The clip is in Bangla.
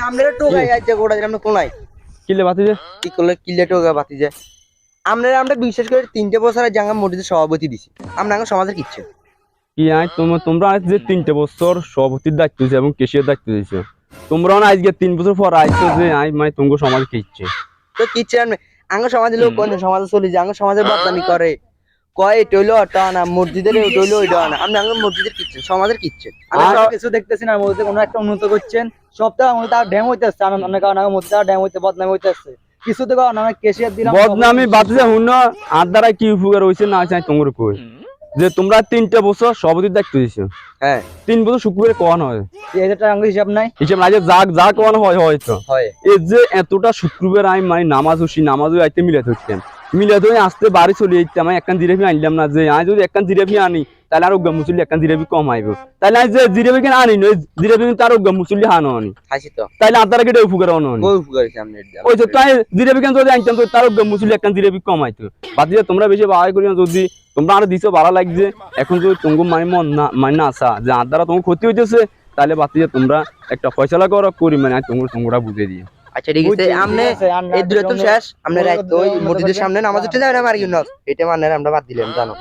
আমরা টোকাই আইছে গোড়া দিলাম না কোনায় কিলে বাতি যে কি করলে কিলে টোকা বাতি যায় আমরা বিশেষ করে 3 বছর জাঙ্গা মসজিদের সভাপতি দিছি আমরা সমাজের কিচ্ছে কি আই তোমরা আজ যে 3 বছর সভাপতির দায়িত্ব দিয়েছে এবং কেশিয়ার দায়িত্ব দিয়েছে তোমরা আজকে 3 বছর পর আইছো যে আই মানে তোমার সমাজ কি ইচ্ছে তো কিচ্ছে সমাজের লোক কোন সমাজে চলে যায় সমাজের বদনামি করে কয় এটা হইলো ওটা না মসজিদের এটা হইলো ওইটা না আপনি মসজিদের কিচ্ছে সমাজের কিচ্ছে কিছু দেখতেছি না মসজিদে কোনো একটা উন্নত করছেন সপ্তাহ মধ্যে তার ড্যাম হইতেছে আনন্দ কারণ মসজিদে ড্যাম হইতে বদনামি হইতেছে কিছু তো কারণ আমরা কেশিয়ার দিলাম বদনামি বাতিছে হুন আর দ্বারা কি উপকার হইছে না চাই তোমার কই যে তোমরা 3 বছর সভাপতির দায়িত্ব দিয়েছো হ্যাঁ 3 বছর শুক্রবারে কোয়ানো হয় এটা আঙ্গ হিসাব নাই হিসাব নাই যে যা কোয়ানো হয় হয়তো হয় এই যে এতটা শুক্রবার আমি মানে নামাজও আইতে মিলাতে হইতাম মিলাতে হয়ে আসতে বাড়ি চলে যেতাম আমি একখান জিরেবি আনলাম না যে আমি যদি একখান জিরেবি আনি তাহলে আর অজ্ঞা মুসল্লি একখান জিরেবি কম আইব তাহলে আমি যে জিরেবি কেন আনি নয় জিরেবি কিন্তু আর অজ্ঞা মুসল্লি হানো আনি হাসি তো তাহলে আদারা কেটে উপকার আনো বই উপকার সামনে ওই তো তাই জিরেবি কেন যদি আনতাম তো তার অজ্ঞা মুসল্লি একখান জিরেবি কম আইতো বাকি তোমরা বেশি বাড়াই করি যদি তোমরা আর দিছো ভালো লাগছে এখন যদি তোমার মানে না আসা যে আর দ্বারা তোমার ক্ষতি হইতেছে তাহলে বাতি তোমরা একটা ফয়সালা করি মানে তোমরা বুঝে দিয়ে আচ্ছা ঠিক আছে আমনে এই দূরত্ব শেষ আমরা রাত ওই মসজিদের সামনে নামাজ উঠে যাই না মারি না এটা মানে আমরা বাদ দিলাম জানো